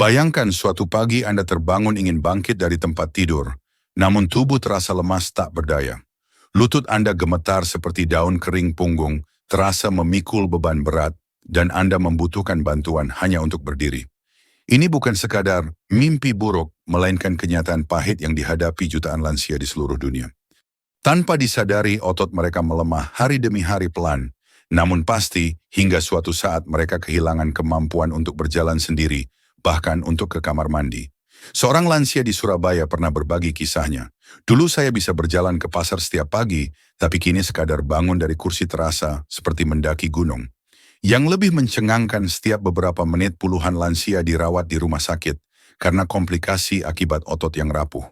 Bayangkan suatu pagi Anda terbangun ingin bangkit dari tempat tidur, namun tubuh terasa lemas tak berdaya. Lutut Anda gemetar seperti daun kering punggung, terasa memikul beban berat, dan Anda membutuhkan bantuan hanya untuk berdiri. Ini bukan sekadar mimpi buruk, melainkan kenyataan pahit yang dihadapi jutaan lansia di seluruh dunia. Tanpa disadari, otot mereka melemah hari demi hari pelan. Namun pasti, hingga suatu saat mereka kehilangan kemampuan untuk berjalan sendiri, bahkan untuk ke kamar mandi. Seorang lansia di Surabaya pernah berbagi kisahnya. Dulu saya bisa berjalan ke pasar setiap pagi, tapi kini sekadar bangun dari kursi terasa seperti mendaki gunung. Yang lebih mencengangkan, setiap beberapa menit puluhan lansia dirawat di rumah sakit karena komplikasi akibat otot yang rapuh.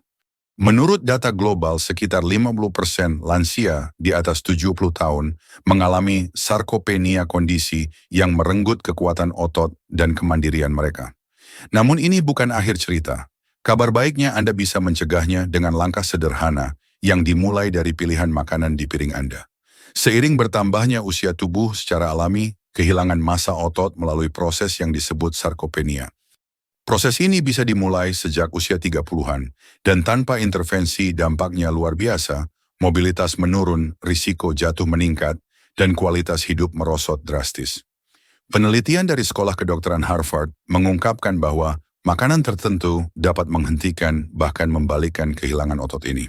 Menurut data global, sekitar 50% lansia di atas 70 tahun mengalami sarkopenia, kondisi yang merenggut kekuatan otot dan kemandirian mereka. Namun ini bukan akhir cerita. Kabar baiknya, Anda bisa mencegahnya dengan langkah sederhana yang dimulai dari pilihan makanan di piring Anda. Seiring bertambahnya usia tubuh secara alami, kehilangan massa otot melalui proses yang disebut sarkopenia. Proses ini bisa dimulai sejak usia 30-an, dan tanpa intervensi dampaknya luar biasa, mobilitas menurun, risiko jatuh meningkat, dan kualitas hidup merosot drastis. Penelitian dari Sekolah Kedokteran Harvard mengungkapkan bahwa makanan tertentu dapat menghentikan bahkan membalikkan kehilangan otot ini.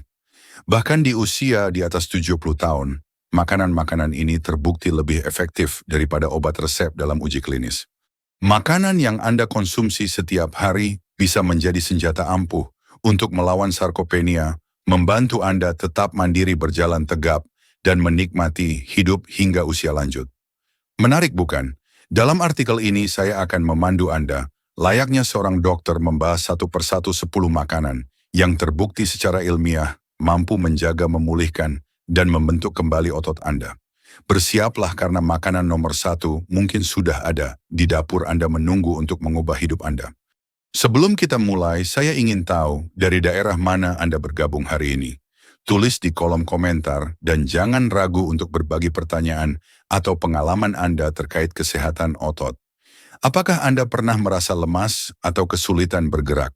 Bahkan di usia di atas 70 tahun, makanan-makanan ini terbukti lebih efektif daripada obat resep dalam uji klinis. Makanan yang Anda konsumsi setiap hari bisa menjadi senjata ampuh untuk melawan sarkopenia, membantu Anda tetap mandiri, berjalan tegap, dan menikmati hidup hingga usia lanjut. Menarik bukan? Dalam artikel ini saya akan memandu Anda, layaknya seorang dokter, membahas satu persatu 10 makanan yang terbukti secara ilmiah mampu menjaga, memulihkan, dan membentuk kembali otot Anda. Bersiaplah karena makanan nomor 1 mungkin sudah ada di dapur Anda menunggu untuk mengubah hidup Anda. Sebelum kita mulai, saya ingin tahu dari daerah mana Anda bergabung hari ini. Tulis di kolom komentar dan jangan ragu untuk berbagi pertanyaan atau pengalaman Anda terkait kesehatan otot. Apakah Anda pernah merasa lemas atau kesulitan bergerak?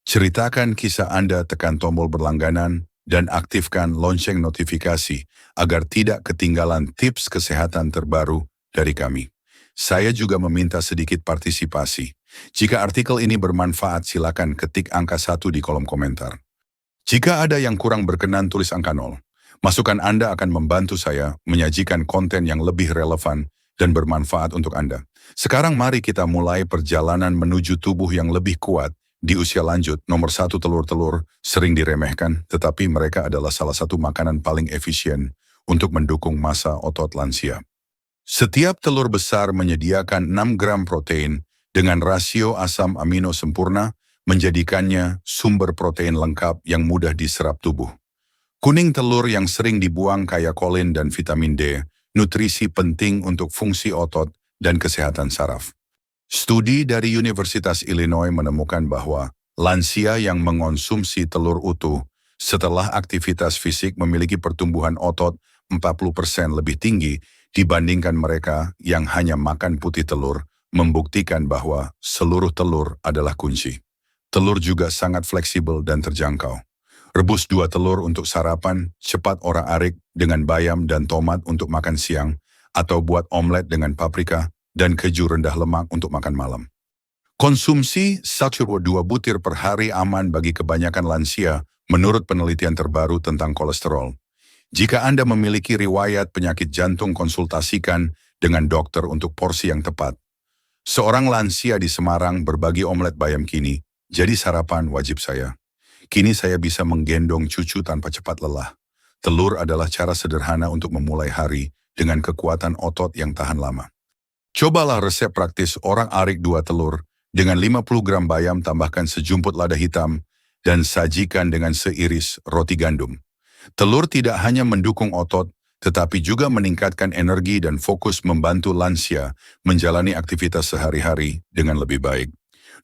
Ceritakan kisah Anda, tekan tombol berlangganan, dan aktifkan lonceng notifikasi agar tidak ketinggalan tips kesehatan terbaru dari kami. Saya juga meminta sedikit partisipasi. Jika artikel ini bermanfaat, silakan ketik angka 1 di kolom komentar. Jika ada yang kurang berkenan, tulis angka 0. Masukan Anda akan membantu saya menyajikan konten yang lebih relevan dan bermanfaat untuk Anda. Sekarang mari kita mulai perjalanan menuju tubuh yang lebih kuat. Di usia lanjut, nomor 1, telur-telur sering diremehkan, tetapi mereka adalah salah satu makanan paling efisien untuk mendukung massa otot lansia. Setiap telur besar menyediakan 6 gram protein dengan rasio asam amino sempurna, menjadikannya sumber protein lengkap yang mudah diserap tubuh. Kuning telur yang sering dibuang kaya kolin dan vitamin D, nutrisi penting untuk fungsi otot dan kesehatan saraf. Studi dari Universitas Illinois menemukan bahwa lansia yang mengonsumsi telur utuh setelah aktivitas fisik memiliki pertumbuhan otot 40% lebih tinggi dibandingkan mereka yang hanya makan putih telur, membuktikan bahwa seluruh telur adalah kunci. Telur juga sangat fleksibel dan terjangkau. Rebus 2 telur untuk sarapan, cepat orak-arik dengan bayam dan tomat untuk makan siang, atau buat omelet dengan paprika dan keju rendah lemak untuk makan malam. Konsumsi 1-2 butir per hari aman bagi kebanyakan lansia menurut penelitian terbaru tentang kolesterol. Jika Anda memiliki riwayat penyakit jantung, konsultasikan dengan dokter untuk porsi yang tepat. Seorang lansia di Semarang berbagi omelet bayam kini jadi sarapan wajib saya. Kini saya bisa menggendong cucu tanpa cepat lelah. Telur adalah cara sederhana untuk memulai hari dengan kekuatan otot yang tahan lama. Cobalah resep praktis orak-arik 2 telur dengan 50 gram bayam, tambahkan sejumput lada hitam, dan sajikan dengan seiris roti gandum. Telur tidak hanya mendukung otot, tetapi juga meningkatkan energi dan fokus, membantu lansia menjalani aktivitas sehari-hari dengan lebih baik.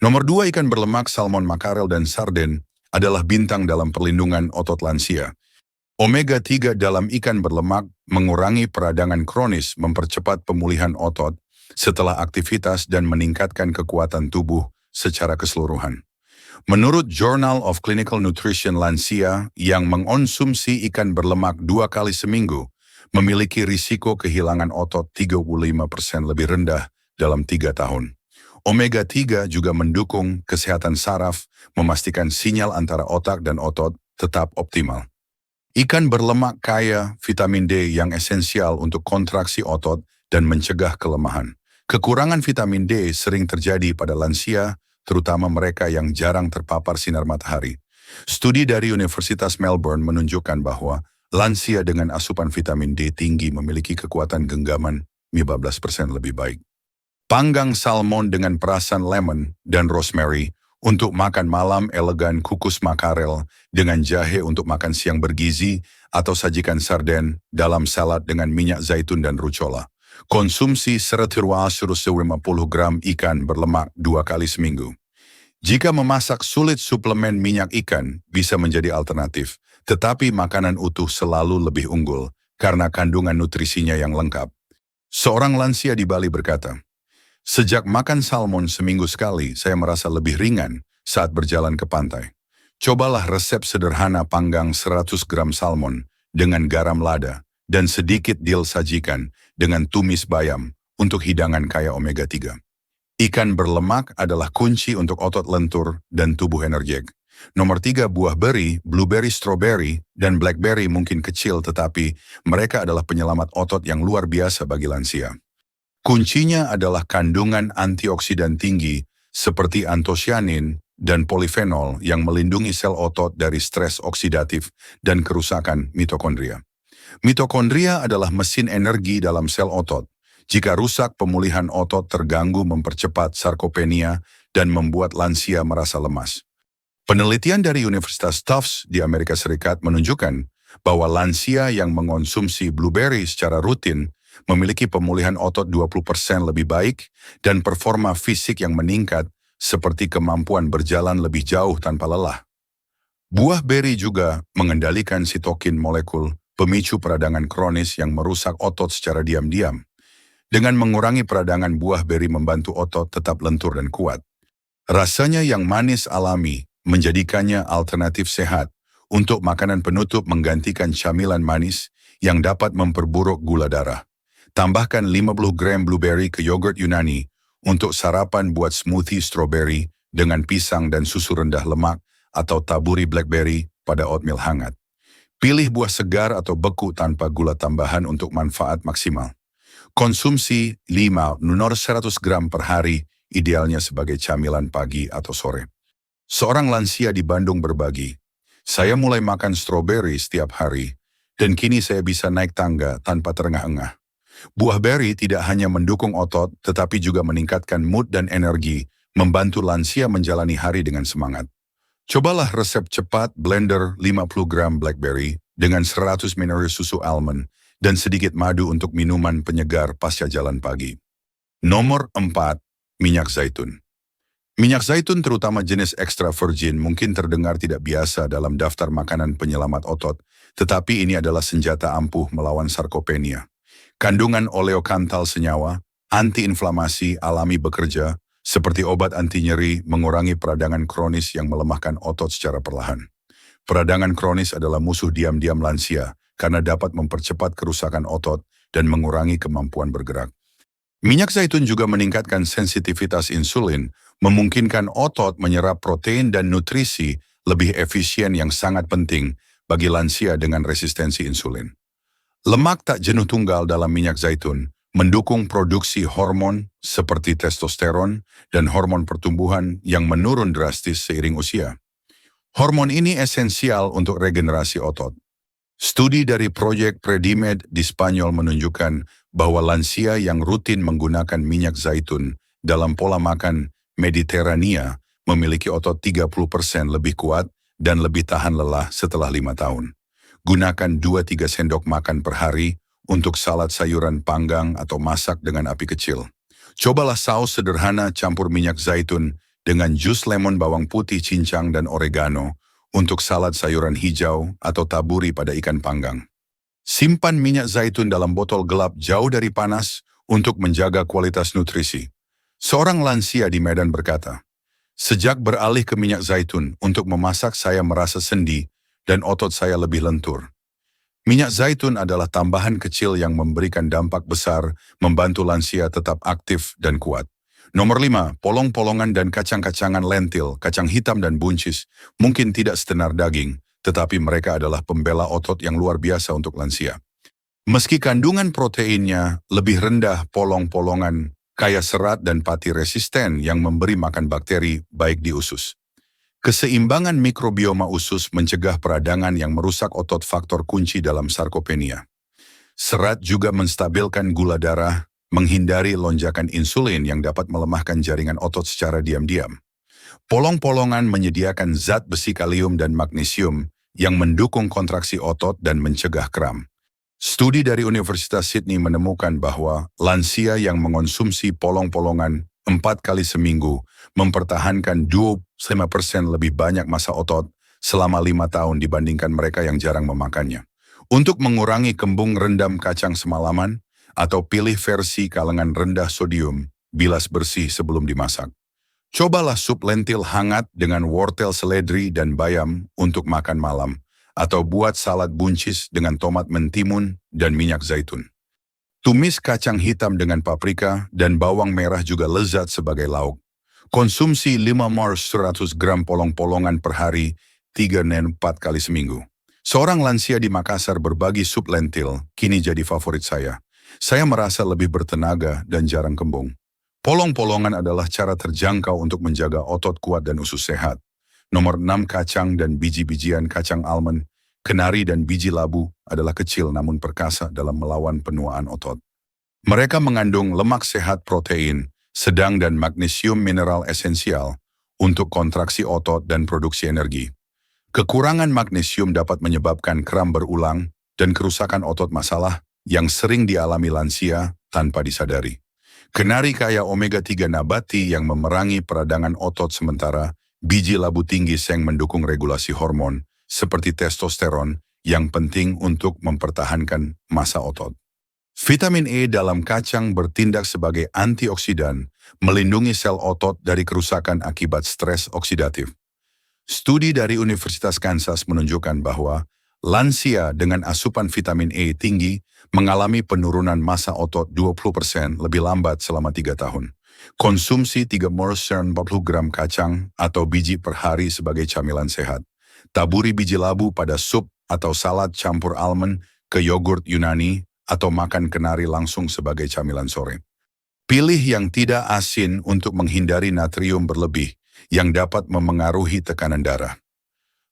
Nomor 2, ikan berlemak, salmon, makarel, dan sarden adalah bintang dalam perlindungan otot lansia. Omega 3 dalam ikan berlemak mengurangi peradangan kronis, mempercepat pemulihan otot setelah aktivitas, dan meningkatkan kekuatan tubuh secara keseluruhan. Menurut Journal of Clinical Nutrition, lansia yang mengonsumsi ikan berlemak 2 kali seminggu memiliki risiko kehilangan otot 35% lebih rendah dalam 3 tahun. Omega 3 juga mendukung kesehatan saraf, memastikan sinyal antara otak dan otot tetap optimal. Ikan berlemak kaya vitamin D yang esensial untuk kontraksi otot dan mencegah kelemahan. Kekurangan vitamin D sering terjadi pada lansia, terutama mereka yang jarang terpapar sinar matahari. Studi dari Universitas Melbourne menunjukkan bahwa lansia dengan asupan vitamin D tinggi memiliki kekuatan genggaman 15% lebih baik. Panggang salmon dengan perasan lemon dan rosemary untuk makan malam, elegan kukus makarel dengan jahe untuk makan siang bergizi, atau sajikan sarden dalam salad dengan minyak zaitun dan rucola. Konsumsi 150 gram ikan berlemak 2 kali seminggu. Jika memasak sulit, suplemen minyak ikan bisa menjadi alternatif, tetapi makanan utuh selalu lebih unggul karena kandungan nutrisinya yang lengkap. Seorang lansia di Bali berkata, "Sejak makan salmon seminggu sekali, saya merasa lebih ringan saat berjalan ke pantai. Cobalah resep sederhana panggang 100 gram salmon dengan garam lada dan sedikit dill sajikan dengan tumis bayam untuk hidangan kaya omega 3. Ikan berlemak adalah kunci untuk otot lentur dan tubuh energetik. Nomor 3, buah beri, blueberry, strawberry, dan blackberry mungkin kecil, tetapi mereka adalah penyelamat otot yang luar biasa bagi lansia. Kuncinya adalah kandungan antioksidan tinggi seperti antosianin dan polifenol yang melindungi sel otot dari stres oksidatif dan kerusakan mitokondria. Mitokondria adalah mesin energi dalam sel otot. Jika rusak, pemulihan otot terganggu, mempercepat sarkopenia dan membuat lansia merasa lemas. Penelitian dari Universitas Tufts di Amerika Serikat menunjukkan bahwa lansia yang mengonsumsi blueberry secara rutin memiliki pemulihan otot 20% lebih baik dan performa fisik yang meningkat seperti kemampuan berjalan lebih jauh tanpa lelah. Buah beri juga mengendalikan sitokin, molekul pemicu peradangan kronis yang merusak otot secara diam-diam. Dengan mengurangi peradangan, buah beri membantu otot tetap lentur dan kuat. Rasanya yang manis alami menjadikannya alternatif sehat untuk makanan penutup, menggantikan camilan manis yang dapat memperburuk gula darah. Tambahkan 50 gram blueberry ke yogurt Yunani untuk sarapan, buat smoothie strawberry dengan pisang dan susu rendah lemak, atau taburi blackberry pada oatmeal hangat. Pilih buah segar atau beku tanpa gula tambahan untuk manfaat maksimal. Konsumsi 500 gram per hari, idealnya sebagai camilan pagi atau sore. Seorang lansia di Bandung berbagi, "Saya mulai makan strawberry setiap hari, dan kini saya bisa naik tangga tanpa terengah-engah." Buah beri tidak hanya mendukung otot, tetapi juga meningkatkan mood dan energi, membantu lansia menjalani hari dengan semangat. Cobalah resep cepat blender 50 gram blackberry dengan 100 ml susu almond dan sedikit madu untuk minuman penyegar pasca jalan pagi. Nomor 4, minyak zaitun. Minyak zaitun, terutama jenis extra virgin, mungkin terdengar tidak biasa dalam daftar makanan penyelamat otot, tetapi ini adalah senjata ampuh melawan sarkopenia. Kandungan oleokantal senyawa, antiinflamasi alami bekerja, seperti obat anti nyeri, mengurangi peradangan kronis yang melemahkan otot secara perlahan. Peradangan kronis adalah musuh diam-diam lansia karena dapat mempercepat kerusakan otot dan mengurangi kemampuan bergerak. Minyak zaitun juga meningkatkan sensitivitas insulin, memungkinkan otot menyerap protein dan nutrisi lebih efisien yang sangat penting bagi lansia dengan resistensi insulin. Lemak tak jenuh tunggal dalam minyak zaitun mendukung produksi hormon seperti testosteron dan hormon pertumbuhan yang menurun drastis seiring usia. Hormon ini esensial untuk regenerasi otot. Studi dari proyek Predimed di Spanyol menunjukkan bahwa lansia yang rutin menggunakan minyak zaitun dalam pola makan Mediterania memiliki otot 30% lebih kuat dan lebih tahan lelah setelah 5 tahun. Gunakan 2-3 sendok makan per hari untuk salad sayuran panggang atau masak dengan api kecil. Cobalah saus sederhana campur minyak zaitun dengan jus lemon, bawang putih, cincang, dan oregano untuk salad sayuran hijau atau taburi pada ikan panggang. Simpan minyak zaitun dalam botol gelap jauh dari panas untuk menjaga kualitas nutrisi. Seorang lansia di Medan berkata, Sejak beralih ke minyak zaitun untuk memasak, saya merasa sendi dan otot saya lebih lentur. Minyak zaitun adalah tambahan kecil yang memberikan dampak besar, membantu lansia tetap aktif dan kuat. Nomor 5, polong-polongan dan kacang-kacangan lentil, kacang hitam dan buncis, mungkin tidak setenar daging, tetapi mereka adalah pembela otot yang luar biasa untuk lansia. Meski kandungan proteinnya lebih rendah, polong-polongan kaya serat dan pati resisten yang memberi makan bakteri baik di usus. Keseimbangan mikrobioma usus mencegah peradangan yang merusak otot, faktor kunci dalam sarkopenia. Serat juga menstabilkan gula darah, menghindari lonjakan insulin yang dapat melemahkan jaringan otot secara diam-diam. Polong-polongan menyediakan zat besi, kalium, dan magnesium yang mendukung kontraksi otot dan mencegah kram. Studi dari Universitas Sydney menemukan bahwa lansia yang mengonsumsi polong-polongan 4 kali seminggu mempertahankan 25% lebih banyak massa otot selama 5 tahun dibandingkan mereka yang jarang memakannya. Untuk mengurangi kembung, rendam kacang semalaman atau pilih versi kalengan rendah sodium, bilas bersih sebelum dimasak. Cobalah sup lentil hangat dengan wortel, seledri, dan bayam untuk makan malam, atau buat salad buncis dengan tomat mentimun dan minyak zaitun. Tumis kacang hitam dengan paprika dan bawang merah juga lezat sebagai lauk. Konsumsi 500 gram polong-polongan per hari, 3-4 kali seminggu. Seorang lansia di Makassar berbagi sup lentil, kini jadi favorit saya. Saya merasa lebih bertenaga dan jarang kembung. Polong-polongan adalah cara terjangkau untuk menjaga otot kuat dan usus sehat. Nomor 6, kacang dan biji-bijian. Kacang almond, kenari, dan biji labu adalah kecil namun perkasa dalam melawan penuaan otot. Mereka mengandung lemak sehat, protein, sedang, dan magnesium, mineral esensial untuk kontraksi otot dan produksi energi. Kekurangan magnesium dapat menyebabkan kram berulang dan kerusakan otot, masalah yang sering dialami lansia tanpa disadari. Kenari kaya omega-3 nabati yang memerangi peradangan otot, sementara biji labu tinggi seng mendukung regulasi hormon seperti testosteron yang penting untuk mempertahankan massa otot. Vitamin E dalam kacang bertindak sebagai antioksidan, melindungi sel otot dari kerusakan akibat stres oksidatif. Studi dari Universitas Kansas menunjukkan bahwa lansia dengan asupan vitamin E tinggi mengalami penurunan massa otot 20% lebih lambat selama 3 tahun. Konsumsi 340 gram kacang atau biji per hari sebagai camilan sehat. Taburi biji labu pada sup atau salad, campur almond ke yogurt Yunani, atau makan kenari langsung sebagai camilan sore. Pilih yang tidak asin untuk menghindari natrium berlebih yang dapat memengaruhi tekanan darah.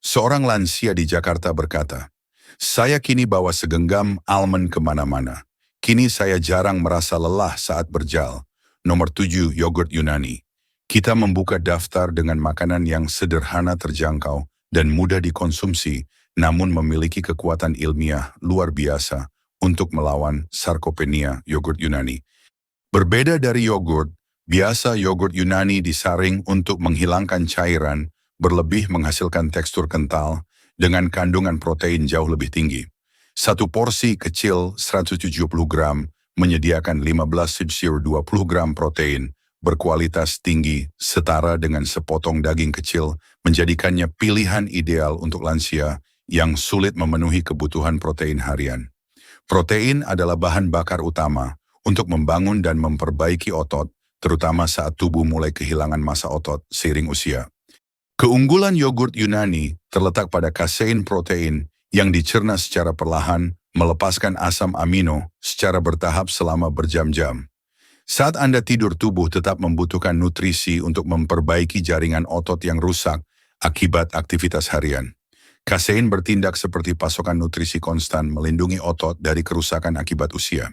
Seorang lansia di Jakarta berkata, "Saya kini bawa segenggam almond kemana-mana. Kini saya jarang merasa lelah saat berjalan." Nomor 7, yogurt Yunani. Kita membuka daftar dengan makanan yang sederhana, terjangkau, dan mudah dikonsumsi, namun memiliki kekuatan ilmiah luar biasa untuk melawan sarkopenia. Yogurt Yunani. Berbeda dari yogurt biasa, yogurt Yunani disaring untuk menghilangkan cairan berlebih, menghasilkan tekstur kental dengan kandungan protein jauh lebih tinggi. Satu porsi kecil 170 gram menyediakan 15-20 gram protein berkualitas tinggi, setara dengan sepotong daging kecil, menjadikannya pilihan ideal untuk lansia yang sulit memenuhi kebutuhan protein harian. Protein adalah bahan bakar utama untuk membangun dan memperbaiki otot, terutama saat tubuh mulai kehilangan massa otot seiring usia. Keunggulan yogurt Yunani terletak pada kasein, protein yang dicerna secara perlahan, melepaskan asam amino secara bertahap selama berjam-jam. Saat Anda tidur, tubuh tetap membutuhkan nutrisi untuk memperbaiki jaringan otot yang rusak akibat aktivitas harian. Kasein bertindak seperti pasokan nutrisi konstan, melindungi otot dari kerusakan akibat usia.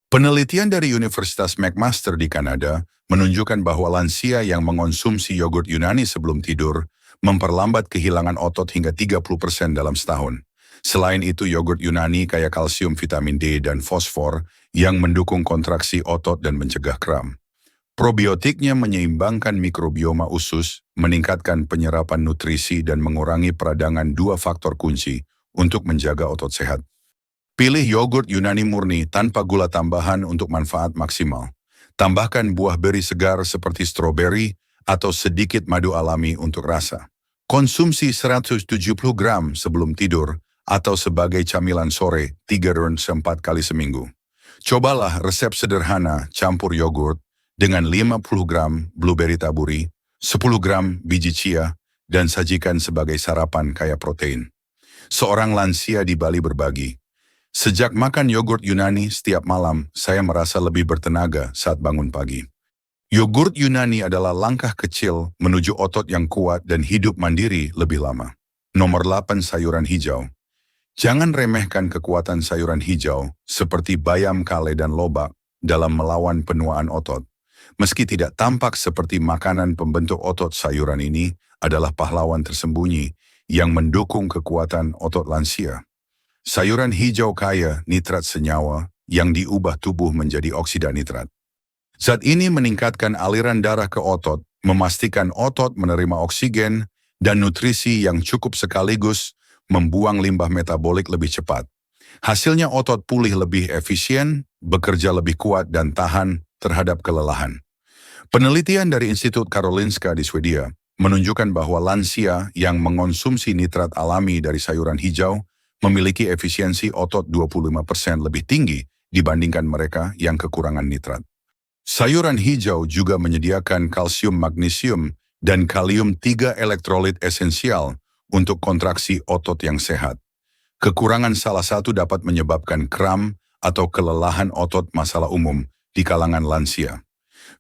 Penelitian dari Universitas McMaster di Kanada menunjukkan bahwa lansia yang mengonsumsi yogurt Yunani sebelum tidur memperlambat kehilangan otot hingga 30% dalam setahun. Selain itu, yogurt Yunani kaya kalsium, vitamin D, dan fosfor yang mendukung kontraksi otot dan mencegah kram. Probiotiknya menyeimbangkan mikrobioma usus, meningkatkan penyerapan nutrisi, dan mengurangi peradangan, 2 faktor kunci untuk menjaga otot sehat. Pilih yogurt Yunani murni tanpa gula tambahan untuk manfaat maksimal. Tambahkan buah beri segar seperti stroberi atau sedikit madu alami untuk rasa. Konsumsi 170 gram sebelum tidur atau sebagai camilan sore 3-4 kali seminggu. Cobalah resep sederhana campur yogurt dengan 50 gram blueberry taburi, 10 gram biji chia, dan sajikan sebagai sarapan kaya protein. Seorang lansia di Bali berbagi, "Sejak makan yogurt Yunani setiap malam, saya merasa lebih bertenaga saat bangun pagi." Yogurt Yunani adalah langkah kecil menuju otot yang kuat dan hidup mandiri lebih lama. Nomor 8, sayuran hijau. Jangan remehkan kekuatan sayuran hijau seperti bayam kale dan lobak dalam melawan penuaan otot. Meski tidak tampak seperti makanan pembentuk otot, sayuran ini adalah pahlawan tersembunyi yang mendukung kekuatan otot lansia. Sayuran hijau kaya nitrat senyawa yang diubah tubuh menjadi oksida nitrat. Zat ini meningkatkan aliran darah ke otot, memastikan otot menerima oksigen dan nutrisi yang cukup sekaligus membuang limbah metabolik lebih cepat. Hasilnya otot pulih lebih efisien, bekerja lebih kuat dan tahan terhadap kelelahan. Penelitian dari Institut Karolinska di Swedia menunjukkan bahwa lansia yang mengonsumsi nitrat alami dari sayuran hijau memiliki efisiensi otot 25% lebih tinggi dibandingkan mereka yang kekurangan nitrat. Sayuran hijau juga menyediakan kalsium, magnesium, dan kalium, 3 elektrolit esensial untuk kontraksi otot yang sehat. Kekurangan salah satu dapat menyebabkan kram atau kelelahan otot, masalah umum di kalangan lansia.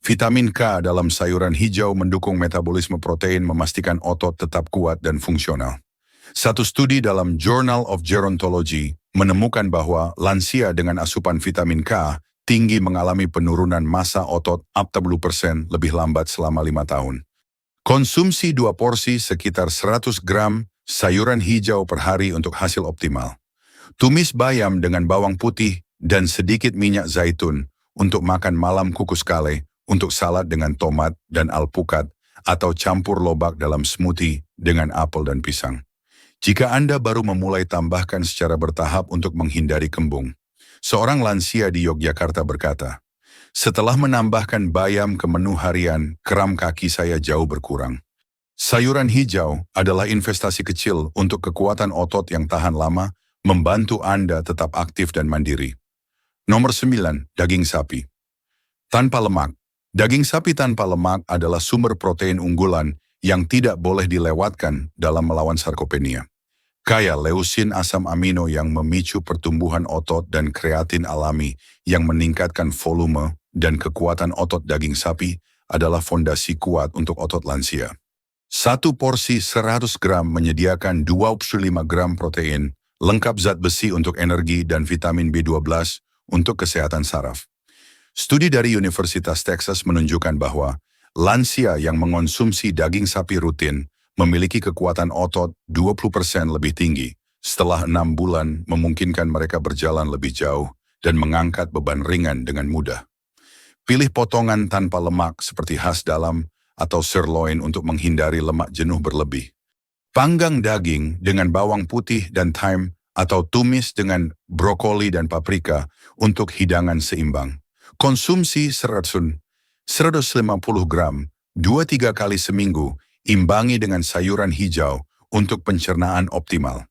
Vitamin K dalam sayuran hijau mendukung metabolisme protein, memastikan otot tetap kuat dan fungsional. Satu studi dalam Journal of Gerontology menemukan bahwa lansia dengan asupan vitamin K tinggi mengalami penurunan massa otot 40% lebih lambat selama 5 tahun. Konsumsi 2 porsi sekitar 100 gram sayuran hijau per hari untuk hasil optimal. Tumis bayam dengan bawang putih dan sedikit minyak zaitun untuk makan malam, kukus kale untuk salad dengan tomat dan alpukat, atau campur lobak dalam smoothie dengan apel dan pisang. Jika Anda baru memulai, tambahkan secara bertahap untuk menghindari kembung. Seorang lansia di Yogyakarta berkata, "Setelah menambahkan bayam ke menu harian, kram kaki saya jauh berkurang." Sayuran hijau adalah investasi kecil untuk kekuatan otot yang tahan lama, membantu Anda tetap aktif dan mandiri. Nomor 9, daging sapi. Tanpa lemak. Daging sapi tanpa lemak adalah sumber protein unggulan yang tidak boleh dilewatkan dalam melawan sarkopenia. Kaya leusin, asam amino yang memicu pertumbuhan otot, dan kreatin alami yang meningkatkan volume dan kekuatan otot. Daging sapi adalah fondasi kuat untuk otot lansia. Satu porsi 100 gram menyediakan 25 gram protein, lengkap zat besi untuk energi dan vitamin B12 untuk kesehatan saraf. Studi dari Universitas Texas menunjukkan bahwa lansia yang mengonsumsi daging sapi rutin memiliki kekuatan otot 20% lebih tinggi. Setelah 6 bulan, memungkinkan mereka berjalan lebih jauh dan mengangkat beban ringan dengan mudah. Pilih potongan tanpa lemak seperti khas dalam atau sirloin untuk menghindari lemak jenuh berlebih. Panggang daging dengan bawang putih dan thyme atau tumis dengan brokoli dan paprika untuk hidangan seimbang. Konsumsi 150 gram 2-3 kali seminggu, imbangi dengan sayuran hijau untuk pencernaan optimal.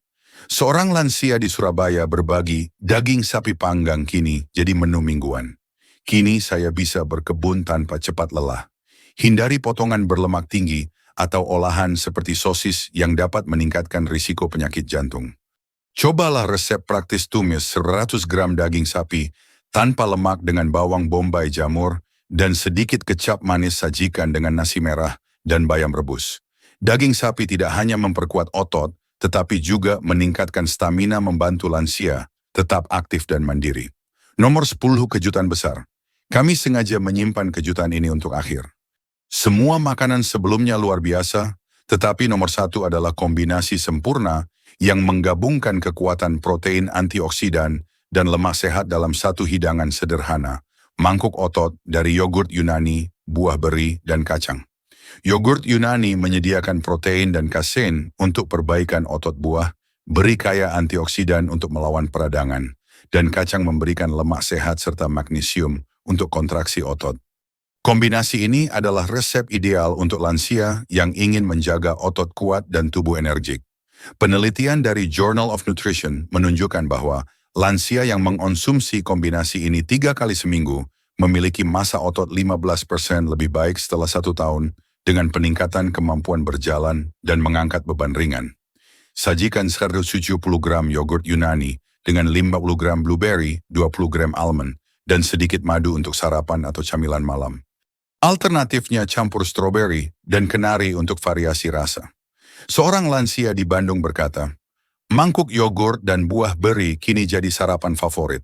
Seorang lansia di Surabaya berbagi, daging sapi panggang kini jadi menu mingguan. Kini saya bisa berkebun tanpa cepat lelah. Hindari potongan berlemak tinggi atau olahan seperti sosis yang dapat meningkatkan risiko penyakit jantung. Cobalah resep praktis tumis 100 gram daging sapi tanpa lemak dengan bawang bombay, jamur, dan sedikit kecap manis. Sajikan dengan nasi merah dan bayam rebus. Daging sapi tidak hanya memperkuat otot, tetapi juga meningkatkan stamina, membantu lansia tetap aktif dan mandiri. Nomor 10, kejutan besar. Kami sengaja menyimpan kejutan ini untuk akhir. Semua makanan sebelumnya luar biasa, tetapi nomor 1 adalah kombinasi sempurna yang menggabungkan kekuatan protein, antioksidan, dan lemak sehat dalam satu hidangan sederhana. Mangkuk otot dari yogurt Yunani, buah beri, dan kacang. Yogurt Yunani menyediakan protein dan kasein untuk perbaikan otot, buah beri kaya antioksidan untuk melawan peradangan, dan kacang memberikan lemak sehat serta magnesium untuk kontraksi otot. Kombinasi ini adalah resep ideal untuk lansia yang ingin menjaga otot kuat dan tubuh energik. Penelitian dari Journal of Nutrition menunjukkan bahwa lansia yang mengonsumsi kombinasi ini 3 kali seminggu memiliki massa otot 15% lebih baik setelah 1 tahun dengan peningkatan kemampuan berjalan dan mengangkat beban ringan. Sajikan 170 gram yogurt Yunani dengan 50 gram blueberry, 20 gram almond, dan sedikit madu untuk sarapan atau camilan malam. Alternatifnya campur stroberi dan kenari untuk variasi rasa. Seorang lansia di Bandung berkata, "Mangkuk yogurt dan buah beri kini jadi sarapan favorit.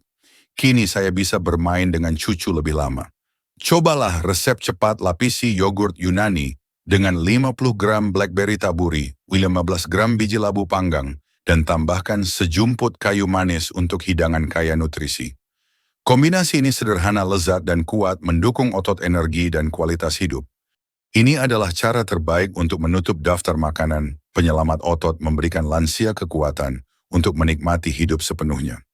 Kini saya bisa bermain dengan cucu lebih lama." Cobalah resep cepat lapisi yogurt Yunani dengan 50 gram blackberry taburi, 15 gram biji labu panggang, dan tambahkan sejumput kayu manis untuk hidangan kaya nutrisi. Kombinasi ini sederhana, lezat, dan kuat mendukung otot, energi, dan kualitas hidup. Ini adalah cara terbaik untuk menutup daftar makanan penyelamat otot, memberikan lansia kekuatan untuk menikmati hidup sepenuhnya.